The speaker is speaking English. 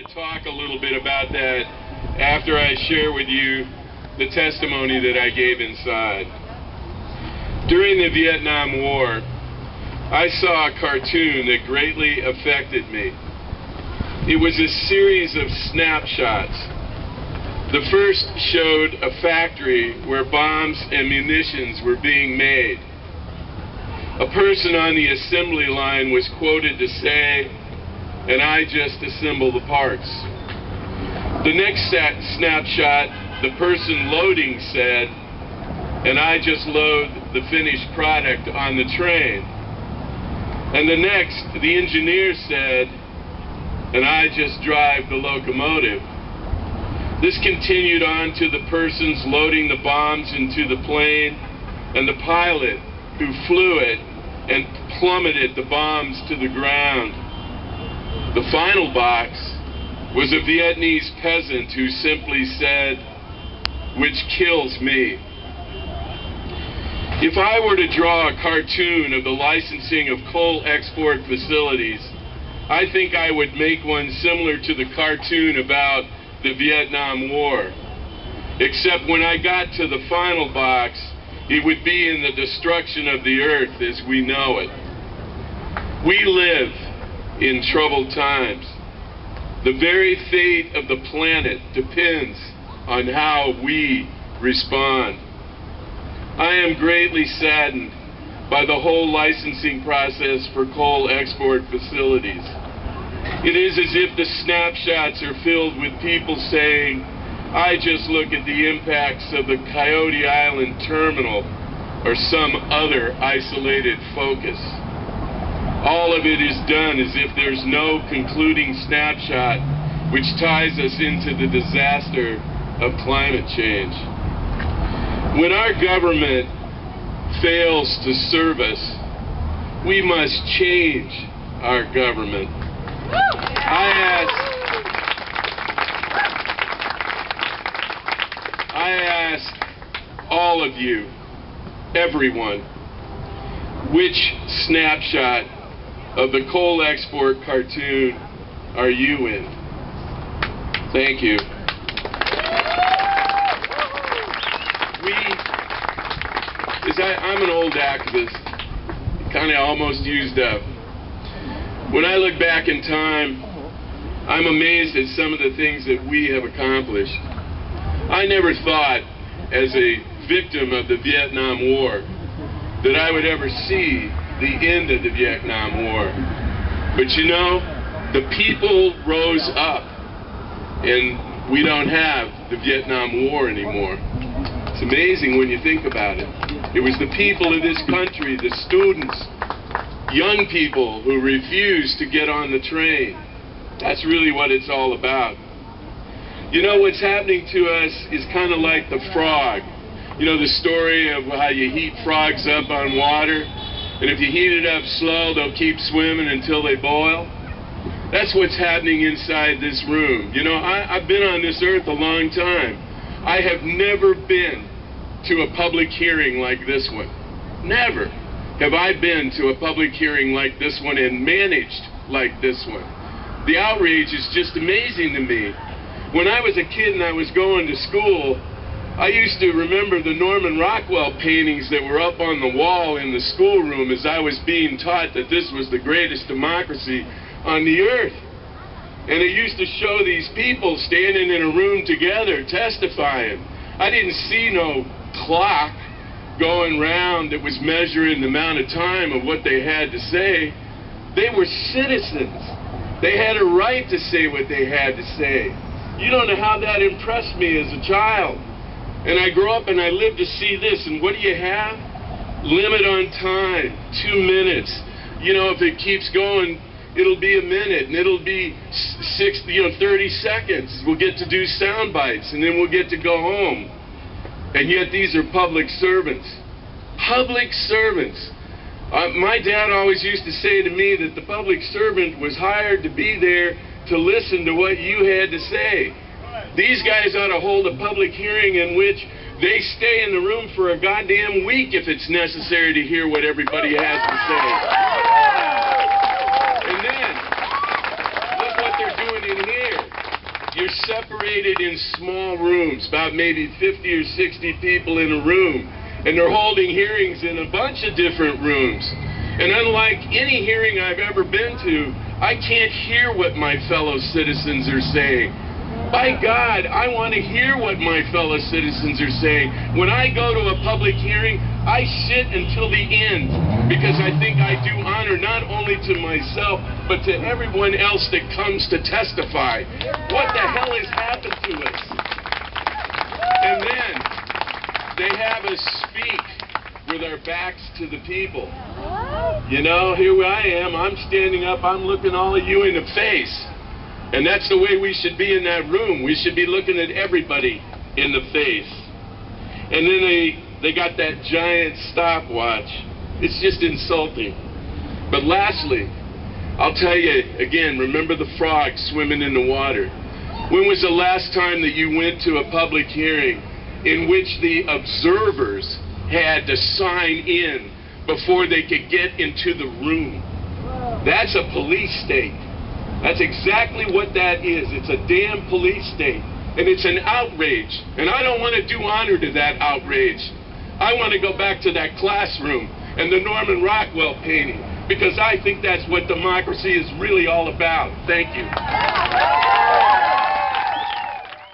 to talk a little bit about that after I share with you the testimony that I gave inside. During the Vietnam War, I saw a cartoon that greatly affected me. It was a series of snapshots. The first showed a factory where bombs and munitions were being made. A person on the assembly line was quoted to say, "And I just assemble the parts." The next snapshot, the person loading said, "And I just load the finished product on the train." And the next, the engineer said, "And I just drive the locomotive." This continued on to the persons loading the bombs into the plane and the pilot who flew it and plummeted the bombs to the ground. The final box was a Vietnamese peasant who simply said, "Which kills me." If I were to draw a cartoon of the licensing of coal export facilities, I think I would make one similar to the cartoon about the Vietnam War. Except when I got to the final box, it would be in the destruction of the earth as we know it. We live in troubled times. The very fate of the planet depends on how we respond. I am greatly saddened by the whole licensing process for coal export facilities. It is as if the snapshots are filled with people saying, "I just look at the impacts of the Coyote Island terminal," or some other isolated focus. All of it is done as if there's no concluding snapshot which ties us into the disaster of climate change. When our government fails to serve us, we must change our government. I ask all of you, everyone, which snapshot of the coal export cartoon are you in? Thank you. I'm an old activist, kind of almost used up. When I look back in time, I'm amazed at some of the things that we have accomplished. I never thought, as a victim of the Vietnam War, that I would ever see the end of the Vietnam War. But you know, the people rose up, and we don't have the Vietnam War anymore. It's amazing when you think about it. It was the people of this country, the students, young people who refused to get on the train. That's really what it's all about. You know, what's happening to us is kind of like the frog. You know the story of how you heat frogs up on water, and if you heat it up slow, they'll keep swimming until they boil? That's what's happening inside this room. You know, I've been on this earth a long time. I have never been to a public hearing like this one. Never have I been to a public hearing like this one and managed like this one. The outrage is just amazing to me. When I was a kid and I was going to school, I used to remember the Norman Rockwell paintings that were up on the wall in the schoolroom as I was being taught that this was the greatest democracy on the earth. And it used to show these people standing in a room together testifying. I didn't see no clock going round that was measuring the amount of time of what they had to say. They were citizens. They had a right to say what they had to say. You don't know how that impressed me as a child. And I grew up and I lived to see this, and what do you have? Limit on time, 2 minutes. You know, if it keeps going, it'll be a minute, and it'll be 30 seconds. We'll get to do sound bites, and then we'll get to go home. And yet these are public servants. Public servants. My dad always used to say to me that the public servant was hired to be there to listen to what you had to say. These guys ought to hold a public hearing in which they stay in the room for a goddamn week if it's necessary to hear what everybody has to say. And then, look what they're doing in here. separated in small rooms, about maybe 50 or 60 people in a room, and they're holding hearings in a bunch of different rooms. And unlike any hearing I've ever been to, I can't hear what my fellow citizens are saying. By God, I want to hear what my fellow citizens are saying. When I go to a public hearing, I sit until the end because I think I do honor not only to myself, but to everyone else that comes to testify. What the hell has happened to us? And then they have us speak with our backs to the people. You know, here I am, I'm standing up, I'm looking all of you in the face. And that's the way we should be in that room. We should be looking at everybody in the face. And then they got that giant stopwatch. It's just insulting. But lastly, I'll tell you again, remember the frog swimming in the water. When was the last time that you went to a public hearing in which the observers had to sign in before they could get into the room? That's a police state. That's exactly what that is. It's a damn police state. And it's an outrage. And I don't want to do honor to that outrage. I want to go back to that classroom and the Norman Rockwell painting, because I think that's what democracy is really all about. Thank you.